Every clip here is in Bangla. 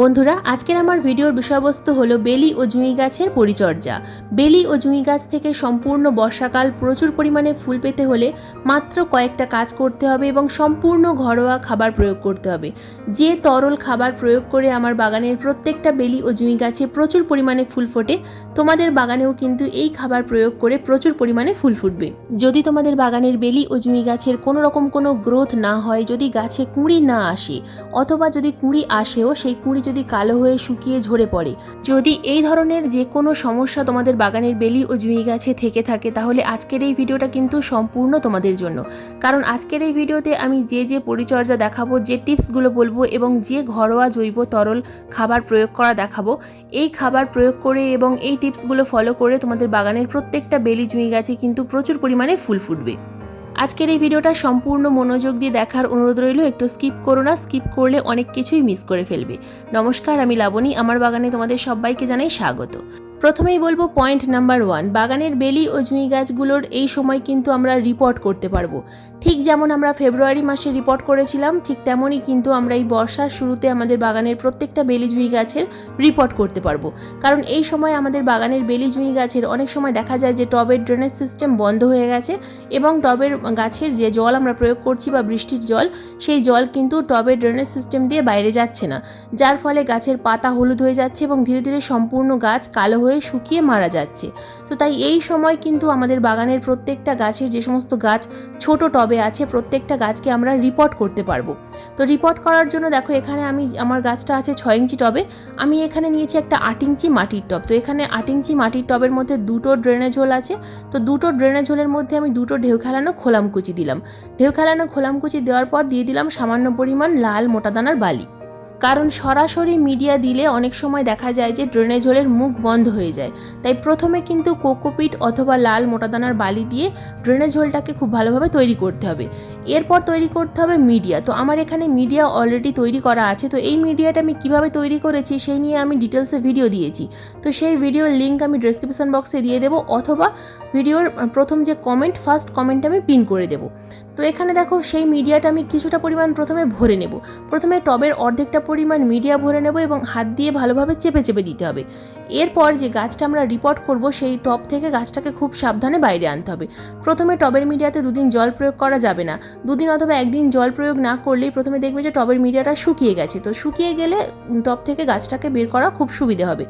বন্ধুরা, আজকের আমার ভিডিওর বিষয়বস্তু হলো বেলি ও জুঁই গাছের পরিচর্যা। বেলি ও জুঁই গাছ থেকে সম্পূর্ণ বর্ষাকাল প্রচুর পরিমাণে ফুল পেতে হলে মাত্র কয়েকটা কাজ করতে হবে এবং সম্পূর্ণ ঘরোয়া খাবার প্রয়োগ করতে হবে। যে তরল খাবার প্রয়োগ করে আমার বাগানের প্রত্যেকটা বেলি ও জুঁই গাছে প্রচুর পরিমাণে ফুল ফোটে, তোমাদের বাগানেও কিন্তু এই খাবার প্রয়োগ করে প্রচুর পরিমাণে ফুল ফুটবে। যদি তোমাদের বাগানের বেলি ও জুঁই গাছের কোনো রকম কোনো গ্রোথ না হয়, যদি গাছে কুঁড়ি না আসে, অথবা যদি কুঁড়ি আসেও সেই কুঁড়ি যদি কালো হয়ে শুকিয়ে ঝরে পড়ে, যদি এই ধরনের যে কোনো সমস্যা তোমাদের বাগানের বেলি ও জুঁই গাছে থেকে থাকে, তাহলে আজকের এই ভিডিওটা কিন্তু সম্পূর্ণ তোমাদের জন্য। কারণ আজকের এই ভিডিওতে আমি যে পরিচর্যা দেখাবো, যে টিপসগুলো বলবো এবং যে ঘরোয়া জৈব তরল খাবার প্রয়োগ করা দেখাবো, এই খাবার প্রয়োগ করে এবং এই টিপসগুলো ফলো করে তোমাদের বাগানের প্রত্যেকটা বেলি জুঁই গাছে কিন্তু প্রচুর পরিমাণে ফুল ফুটবে। আজকের এই ভিডিওটা সম্পূর্ণ মনোযোগ দিয়ে দেখার অনুরোধ রইল, একটু স্কিপ করো না, স্কিপ করলে অনেক কিছুই মিস করে ফেলবে। নমস্কার, আমি লাবণী, আমার বাগানে তোমাদের সবাইকে জানাই স্বাগত। প্রথমেই বলবো পয়েন্ট নাম্বার 1, বাগানের বেলি ও জুঁই গাছগুলোর এই সময় কিন্তু আমরা রিপোর্ট করতে পারবো। ঠিক যেমন আমরা ফেব্রুয়ারি মাসে রিপোর্ট করেছিলাম, ঠিক তেমনই কিন্তু আমরা এই বর্ষার শুরুতে আমাদের বাগানের প্রত্যেকটা বেলি জুঁই গাছের রিপোর্ট করতে পারবো। কারণ এই সময় আমাদের বাগানের বেলি জুঁই গাছের অনেক সময় দেখা যায় যে টবের ড্রেনেজ সিস্টেম বন্ধ হয়ে গেছে এবং টবের গাছের যে জল আমরা প্রয়োগ করছি বা বৃষ্টির জল, সেই জল কিন্তু টবের ড্রেনেজ সিস্টেম দিয়ে বাইরে যাচ্ছে না, যার ফলে গাছের পাতা হলুদ হয়ে যাচ্ছে এবং ধীরে ধীরে সম্পূর্ণ গাছ কালো হয়ে শুকিয়ে মারা যাচ্ছে। তো তাই এই সময় কিন্তু আমাদের বাগানের প্রত্যেকটা গাছের যে সমস্ত গাছ ছোট টবে আছে, প্রত্যেকটা গাছকে আমরা রিপোর্ট করতে পারবো। তো রিপোর্ট করার জন্য দেখো, এখানে আমার গাছটা আছে 6 ইঞ্চি টবে, আমি এখানে নিয়েছি একটা 8 ইঞ্চি মাটির টব। তো এখানে 8 ইঞ্চি মাটির টবের মধ্যে দুটো ড্রেনেজ হোল আছে। তো দুটো ড্রেনেজ হোলের মধ্যে আমি দুটো ঢেউ খেলানো খোলামকুচি দিলাম। ঢেউ খেলানো খোলামকুচি দেওয়ার পর দিয়ে দিলাম সামান্য পরিমাণ লাল মোটা দানার বালি। কারণ সরাসরি মিডিয়া দিলে অনেক সময় দেখা যায় যে ড্রেনেজ হোলের মুখ বন্ধ হয়ে যায়। তাই প্রথমে কিন্তু কোকোপিট অথবা লাল মোটাদানার বালি দিয়ে ড্রেনেজ হোলটাকে খুব ভালোভাবে তৈরি করতে হবে। এরপর তৈরি করতে হবে মিডিয়া। তো আমার এখানে মিডিয়া অলরেডি তৈরি করা আছে। তো এই মিডিয়াটা আমি কিভাবে তৈরি করেছি সেই নিয়ে আমি ডিটেলসে ভিডিও দিয়েছি। তো সেই ভিডিওর লিঙ্ক আমি ডেসক্রিপশন বক্সে দিয়ে দেবো, অথবা ভিডিওর প্রথম যে ফার্স্ট কমেন্ট আমি পিন করে দেবো। তো এখানে দেখো, সেই মিডিয়াটা আমি কিছুটা পরিমাণ প্রথমে ভরে নেব। প্রথমে টবের অর্ধেকটা পরিমাণ মিডিয়া ভরে নেব এবং হাত দিয়ে ভালোভাবে চেপে চেপে দিতে হবে। এরপর যে গাছটা আমরা রিপোর্ট করব, সেই টব থেকে গাছটাকে খুব সাবধানে বাইরে আনতে হবে। প্রথমে টবের মিডিয়াতে 2 দিন জল প্রয়োগ করা যাবে না। 2 দিন অথবা 1 দিন জল প্রয়োগ না করলেই প্রথমে দেখবে যে টবের মিডিয়াটা শুকিয়ে গেছে। তো শুকিয়ে গেলে টব থেকে গাছটাকে বের করা খুব সুবিধে হবে।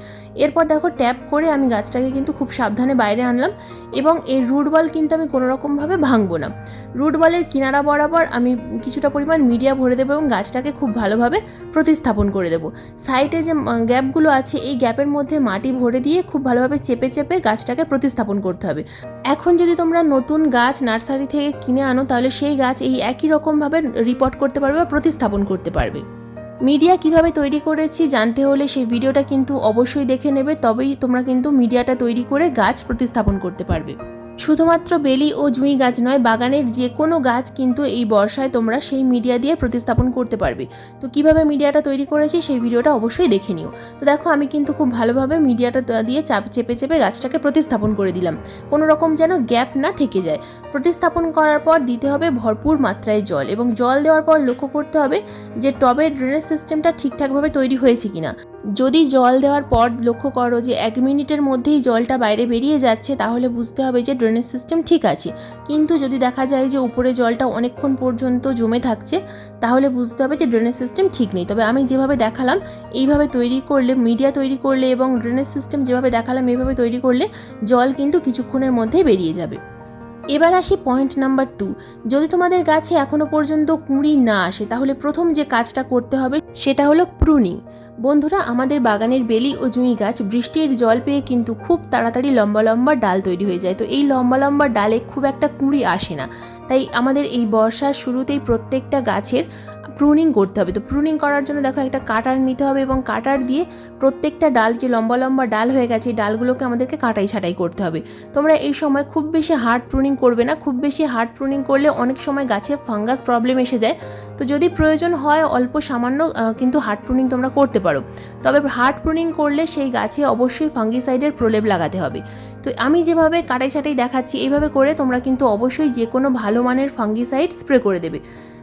এরপর দেখো, ট্যাপ করে আমি গাছটাকে কিন্তু খুব সাবধানে বাইরে আনলাম এবং এই রুট বল কিন্তু আমি কোনো রকমভাবে ভাঙবো না। রুট বলের কিনারা বরাবর আমি কিছুটা পরিমাণ মিডিয়া ভরে দেবো এবং গাছটাকে খুব ভালোভাবে প্রতিস্থাপন করে দেবো। সাইডে যে গ্যাপগুলো আছে, এই গ্যাপের মধ্যে মাটি ভরে দিয়ে খুব ভালোভাবে চেপে চেপে গাছটাকে প্রতিস্থাপন করতে হবে। এখন যদি তোমরা নতুন গাছ নার্সারি থেকে কিনে আনো, তাহলে সেই গাছ এই একই রকমভাবে রিপোর্ট করতে পারবে বা প্রতিস্থাপন করতে পারবে। মিডিয়া কিভাবে তৈরি করেছি জানতে হলে সেই ভিডিওটা কিন্তু অবশ্যই দেখে নেবে, তবেই তোমরা কিন্তু মিডিয়াটা তৈরি করে গাছ প্রতিস্থাপন করতে পারবে। শুধুমাত্র বেলি ও জুঁই গাছ নয়, বাগানের যে কোনো গাছ কিন্তু এই বর্ষায় তোমরা সেই মিডিয়া দিয়ে প্রতিস্থাপন করতে পারবে। তো কিভাবে মিডিয়াটা তৈরি করেছি সেই ভিডিওটা অবশ্যই দেখে নিও। তো দেখো, আমি কিন্তু খুব ভালোভাবে মিডিয়াটা দিয়ে চেপে চেপে গাছটাকে প্রতিস্থাপন করে দিলাম, কোনো রকম যেন গ্যাপ না থেকে যায়। প্রতিস্থাপন করার পর দিতে হবে ভরপুর মাত্রায় জল, এবং জল দেওয়ার পর লক্ষ্য করতে হবে যে টবের ড্রেনেজ সিস্টেমটা ঠিকঠাকভাবে তৈরি হয়েছে কিনা। যদি জল দেওয়ার পর লক্ষ্য করো যে 1 মিনিটের মধ্যেই জলটা বাইরে বেরিয়ে যাচ্ছে, তাহলে বুঝতে হবে যে ড্রেনেজ সিস্টেম ঠিক আছে। কিন্তু যদি দেখা যায় যে উপরে জলটা অনেকক্ষণ পর্যন্ত জমে থাকছে, তাহলে বুঝতে হবে যে ড্রেনেজ সিস্টেম ঠিক নেই। তবে আমি যেভাবে দেখালাম এইভাবে তৈরি করলে, মিডিয়া তৈরি করলে এবং ড্রেনেজ সিস্টেম যেভাবে দেখালাম এইভাবে তৈরি করলে জল কিন্তু কিছুক্ষণের মধ্যেই বেরিয়ে যাবে। এবার আসি পয়েন্ট নাম্বার 2, যদি তোমাদের গাছে এখনো পর্যন্ত কুঁড়ি না আসে, তাহলে প্রথম যে কাজটা করতে হবে সেটা হলো প্রুনিং। বন্ধুরা, আমাদের বাগানের বেলি ও জুঁই গাছ বৃষ্টির জল পেয়ে কিন্তু খুব তাড়াতাড়ি লম্বা লম্বা ডাল তৈরি হয়ে যায়। তো এই লম্বা লম্বা ডালে খুব একটা কুঁড়ি আসে না। তাই আমাদের এই বর্ষার শুরুতেই প্রত্যেকটা গাছের প্রুনিং করতে হবে। তো প্রুনিং করার জন্য দেখো, একটা কাটার নিতে হবে এবং কাটার দিয়ে প্রত্যেকটা ডাল, যে লম্বা লম্বা ডাল হয়ে গেছে, এই ডালগুলোকে আমাদেরকে কাটাই ছাটাই করতে হবে। তোমরা এই সময় খুব বেশি হার্ড প্রুনিং করবে না। খুব বেশি হার্ড প্রুনিং করলে অনেক সময় গাছে ফাঙ্গাস প্রবলেম এসে যায়। তো যদি প্রয়োজন হয় অল্প সামান্য কিন্তু হার্ড প্রুনিং তোমরা করতে পারো। তবে হার্ড প্রুনিং করলে সেই গাছে অবশ্যই ফাঙ্গিসাইডের প্রলেপ লাগাতে হবে। তো আমি যেভাবে কাটাই ছাটাই দেখাচ্ছি, এইভাবে করে তোমরা কিন্তু অবশ্যই যে কোনো ভালো মানের ফাঙ্গিসাইড স্প্রে করে দেবে।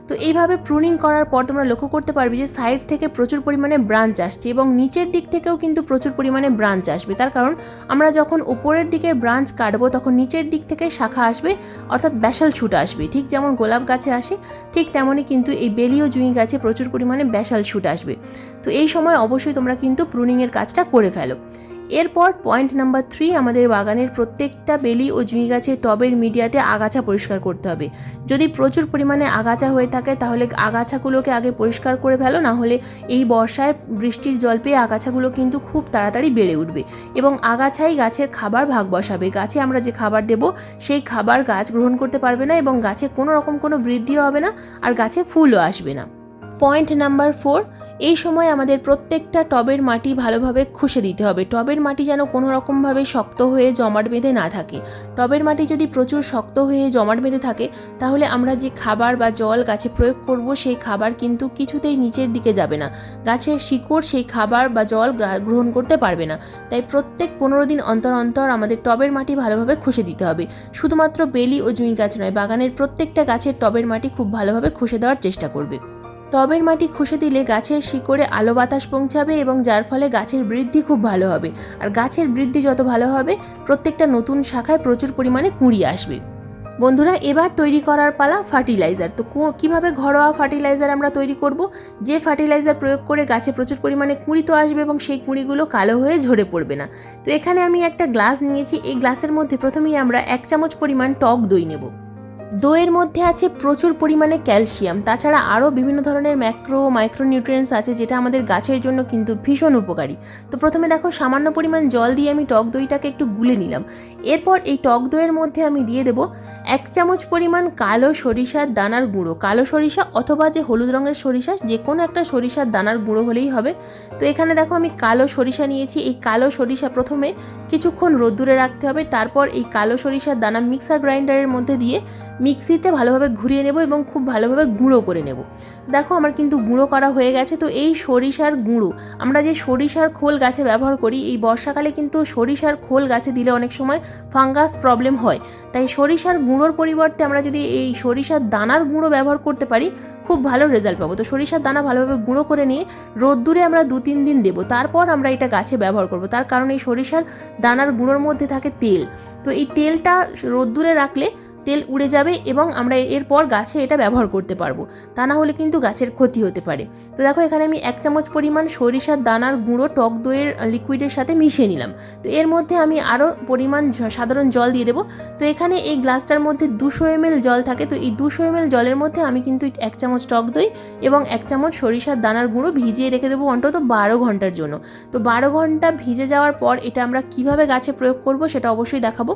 তো তো এইভাবে প্রুনিং করার পর তোমরা লক্ষ্য করতে পারবে যে সাইড থেকে প্রচুর পরিমাণে ব্রাঞ্চ আসছে এবং নিচের দিক থেকেও কিন্তু প্রচুর পরিমাণে ব্রাঞ্চ আসবে। তার কারণ আমরা যখন উপরের দিকে ব্রাঞ্চ কাটবো তখন নিচের দিক থেকে শাখা আসবে, অর্থাৎ ব্যাসাল শুট আসবে। ঠিক যেমন গোলাপ গাছে আসে ঠিক তেমনই কিন্তু এই বেলি ও জুঁই গাছে প্রচুর পরিমাণে ব্যাসাল শুট আসবে। তো এই সময় অবশ্যই তোমরা কিন্তু প্রুনিংয়ের কাজটা করে ফেলো। এরপর পয়েন্ট নাম্বার 3, আমাদের বাগানের প্রত্যেকটা বেলি ও জুঁই গাছের টবের মিডিয়াতে আগাছা পরিষ্কার করতে হবে। যদি প্রচুর পরিমাণে আগাছা হয়ে থাকে তাহলে আগাছাগুলোকে আগে পরিষ্কার করে ফেলো, না হলে এই বর্ষায় বৃষ্টির জল পেয়ে আগাছাগুলো কিন্তু খুব তাড়াতাড়ি বেড়ে উঠবে এবং আগাছাই গাছের খাবার ভাগ বসাবে। গাছে আমরা যে খাবার দেব সেই খাবার গাছ গ্রহণ করতে পারবে না এবং গাছে কোনো রকম কোনো বৃদ্ধিও হবে না আর গাছে ফুলও আসবে না। পয়েন্ট নাম্বার 4, এই সময় আমাদের প্রত্যেকটা টবের মাটি ভালোভাবে খুশে দিতে হবে। টবের মাটি যেন কোনো রকমভাবে শক্ত হয়ে জমাট বেঁধে না থাকে। টবের মাটি যদি প্রচুর শক্ত হয়ে জমাট বেঁধে থাকে তাহলে আমরা যে খাবার বা জল গাছে প্রয়োগ করব সেই খাবার কিন্তু কিছুতেই নিচের দিকে যাবে না, গাছের শিকড় সেই খাবার বা জল গ্রহণ করতে পারবে না। তাই প্রত্যেক 15 দিন অন্তর অন্তর আমাদের টবের মাটি ভালোভাবে খুশে দিতে হবে। শুধুমাত্র বেলি ও জুঁই গাছ নয়, বাগানের প্রত্যেকটা গাছের টবের মাটি খুব ভালোভাবে খুশে দেওয়ার চেষ্টা করবে। টবের মাটি খুশে দিলে গাছের শিকড়ে আলো বাতাস পৌঁছাবে এবং যার ফলে গাছের বৃদ্ধি খুব ভালো হবে। আর গাছের বৃদ্ধি যত ভালো হবে প্রত্যেকটা নতুন শাখায় প্রচুর পরিমাণে কুঁড়ি আসবে। বন্ধুরা, এবার তৈরি করার পালা ফার্টিলাইজার। তো কিভাবে ঘরোয়া ফার্টিলাইজার আমরা তৈরি করব? যে ফার্টিলাইজার প্রয়োগ করে গাছে প্রচুর পরিমাণে কুঁড়ি তো আসবে এবং সেই কুঁড়িগুলো কালো হয়ে ঝরে পড়বে না। তো এখানে আমি একটা গ্লাস নিয়েছি। এই গ্লাসের মধ্যে প্রথমেই আমরা 1 চামচ পরিমাণ টক দই নেব। দইয়ের মধ্যে আছে প্রচুর পরিমাণে ক্যালসিয়াম, তাছাড়া আরও বিভিন্ন ধরনের মাইক্রোনিউট্রিয়েন্টস আছে যেটা আমাদের গাছের জন্য কিন্তু ভীষণ উপকারী। তো প্রথমে দেখো সামান্য পরিমাণ জল দিয়ে আমি টক দইটাকে একটু গুলে নিলাম। এরপর এই টক দইয়ের মধ্যে আমি দিয়ে দেব 1 চামচ পরিমাণ কালো সরিষার দানার গুঁড়ো। কালো সরিষা অথবা যে হলুদ রঙের সরিষা, যে কোনো একটা সরিষার দানার গুঁড়ো হলেই হবে। তো এখানে দেখো আমি কালো সরিষা নিয়েছি। এই কালো সরিষা প্রথমে কিছুক্ষণ রোদ্দুরে রাখতে হবে, তারপর এই কালো সরিষার দানা মিক্সার গ্রাইন্ডারের মধ্যে দিয়ে মিক্সিতে ভালোভাবে ঘুরিয়ে নেব এবং খুব ভালোভাবে গুঁড়ো করে নেব। দেখো আমার কিন্তু গুঁড়ো করা হয়ে গেছে। তো এই সরিষার গুঁড়ো, আমরা যে সরিষার খোল গাছে ব্যবহার করি, এই বর্ষাকালে কিন্তু সরিষার খোল গাছে দিলে অনেক সময় ফাঙ্গাস প্রবলেম হয়। তাই সরিষার গুঁড়োর পরিবর্তে আমরা যদি এই সরিষার দানার গুঁড়ো ব্যবহার করতে পারি খুব ভালো রেজাল্ট পাবো। তো সরিষার দানা ভালোভাবে গুঁড়ো করে নিয়ে রোদ্দুরে আমরা 2-3 দিন দেবো, তারপর আমরা এটা গাছে ব্যবহার করব। তার কারণ এই সরিষার দানার গুঁড়োর মধ্যে থাকে তেল। তো এই তেলটা রোদ্দুরে রাখলে তেল উড়ে যাবে এবং আমরা এরপর গাছে এটা ব্যবহার করতে পারবো, তা না হলে কিন্তু গাছের ক্ষতি হতে পারে। তো দেখো এখানে আমি 1 চামচ পরিমাণ সরিষার দানার গুঁড়ো টক দইয়ের লিকুইডের সাথে মিশিয়ে নিলাম। তো এর মধ্যে আমি আরও পরিমাণ সাধারণ জল দিয়ে দেবো। তো এখানে এই গ্লাসটার মধ্যে 200 ml জল থাকে। তো এই 200 ml জলের মধ্যে আমি কিন্তু 1 চামচ টক দই এবং 1 চামচ সরিষার দানার গুঁড়ো ভিজিয়ে রেখে দেবো অন্তত 12 ঘন্টার জন্য। তো 12 ঘন্টা ভিজে যাওয়ার পর এটা আমরা কিভাবে গাছে প্রয়োগ করব সেটা অবশ্যই দেখাবো।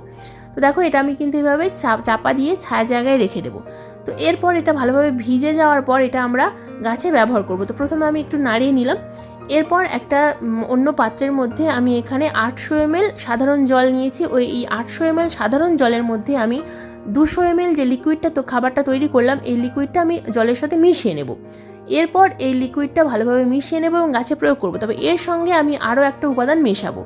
তো দেখো এটা আমি কিন্তু এইভাবে চাপা দিয়ে ছায়া জায়গায় রেখে দেবো। তো এরপর এটা ভালোভাবে ভিজে যাওয়ার পর এটা আমরা গাছে ব্যবহার করব। তো প্রথমে আমি একটু নাড়িয়ে নিলাম। এরপর একটা অন্য পাত্রের মধ্যে আমি এখানে 800 ml সাধারণ জল নিয়েছি। এই 800 ml সাধারণ জলের মধ্যে আমি 200 ml যে লিকুইডটা তো খাবারটা তৈরি করলাম এই লিকুইডটা আমি জলের সাথে মিশিয়ে নেব। এরপর এই লিকুইডটা ভালোভাবে মিশিয়ে নেব এবং গাছে প্রয়োগ করব। তবে এর সঙ্গে আমি আরও একটা উপাদান মেশাবো।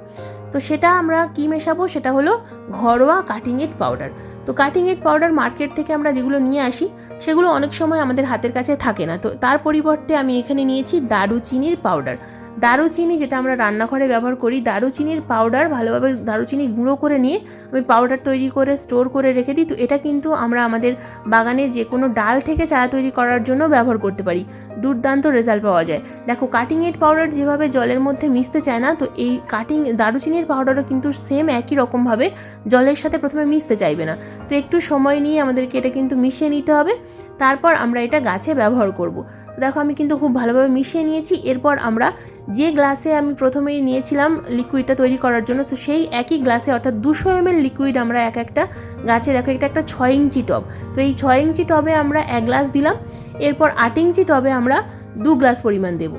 তো সেটা আমরা কি মেশাবো, সেটা হলো ঘরোয়া কাটিং এড পাউডার। তো কাটিং এড পাউডার মার্কেট থেকে আমরা যেগুলো নিয়ে আসি সেগুলো অনেক সময় আমাদের হাতের কাছে থাকে না। তো তার পরিবর্তে আমি এখানে নিয়েছি দারুচিনির পাউডার। দারুচিনি যেটা আমরা রান্নাঘরে ব্যবহার করি, দারুচিনির পাউডার ভালোভাবে দারুচিনি গুঁড়ো করে নিয়ে আমি পাউডার তৈরি করে স্টোর করে রেখে দিই। তো এটা কিন্তু আমরা আমাদের বাগানের যে কোনো ডাল থেকে চারা তৈরি করার জন্য ব্যবহার করতে পারি। দুর্দান্ত রেজাল্ট পাওয়া যায়। দেখো কাটিং এড পাউডার যেভাবে জলের মধ্যে মিশতে চায় না, তো এই দারুচিনির পাউডারও কিন্তু সেম একই রকমভাবে জলের সাথে প্রথমে মিশতে চাইবে না। তো একটু সময় নিয়ে আমাদেরকে এটা কিন্তু মিশিয়ে নিতে হবে, তারপর আমরা এটা গাছে ব্যবহার করব। তো দেখো আমি কিন্তু খুব ভালোভাবে মিশিয়ে নিয়েছি। এরপর আমরা যে গ্লাসে আমি প্রথমেই নিয়েছিলাম লিকুইডটা তৈরি করার জন্য, তো সেই একই গ্লাসে অর্থাৎ 200 ml লিকুইড আমরা একটা গাছে, দেখো এটা একটা 6 ইঞ্চি টব। তো এই 6 ইঞ্চি টবে আমরা 1 গ্লাস দিলাম। এরপর 8 ইঞ্চি টবে আমরা 2 গ্লাস পরিমাণ দেব।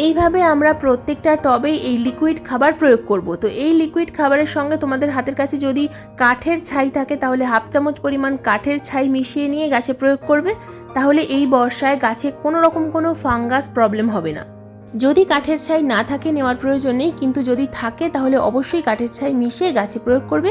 এইভাবে আমরা প্রত্যেকটা টবেই এই লিকুইড খাবার প্রয়োগ করব। তো এই লিকুইড খাবারের সঙ্গে তোমাদের হাতের কাছে যদি কাঠের ছাই থাকে তাহলে 1/2 চামচ পরিমাণ কাঠের ছাই মিশিয়ে নিয়ে গাছে প্রয়োগ করবে। তাহলে এই বর্ষায় গাছে কোনো রকম কোনো ফাঙ্গাস প্রবলেম হবে না। যদি কাঠের ছাই না থাকে নেওয়ার প্রয়োজন নেই, কিন্তু যদি থাকে তাহলে অবশ্যই কাঠের ছাই মিশিয়ে গাছে প্রয়োগ করবে।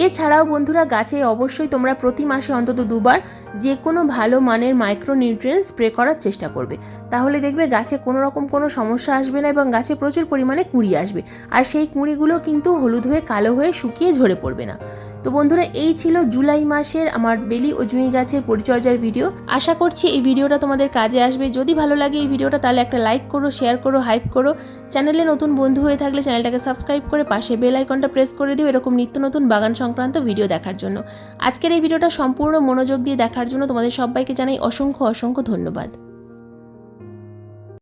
এছাড়াও বন্ধুরা, গাছে অবশ্যই তোমরা প্রতি মাসে অন্তত 2বার যে কোনো ভালো মানের মাইক্রোনিউট্রিয়েন্ট স্প্রে করার চেষ্টা করবে। তাহলে দেখবে গাছে কোনো রকম কোনো সমস্যা আসবে না এবং গাছে প্রচুর পরিমাণে কুঁড়ি আসবে। আর সেই কুঁড়িগুলো কিন্তু হলুদ হয়ে কালো হয়ে শুকিয়ে ঝরে পড়বে না। তো বন্ধুরা, এই ছিল জুলাই মাসের আমার বেলি ও জুঁই গাছের পরিচর্যার ভিডিও। আশা করছি এই ভিডিওটা তোমাদের কাজে আসবে। যদি ভালো লাগে এই ভিডিওটা তাহলে একটা লাইক করো, শেয়ার করো, হাইপ করো। চ্যানেলে নতুন বন্ধু হয়ে থাকলে চ্যানেলটাকে সাবস্ক্রাইব করে পাশে বেল আইকনটা প্রেস করে দিও এরকম নিত্য নতুন বাগান সংক্রান্ত ভিডিও দেখার জন্য। আজকের এই ভিডিওটা সম্পূর্ণ মনোযোগ দিয়ে দেখার জন্য তোমাদের সবাইকে জানাই অসংখ্য অসংখ্য ধন্যবাদ।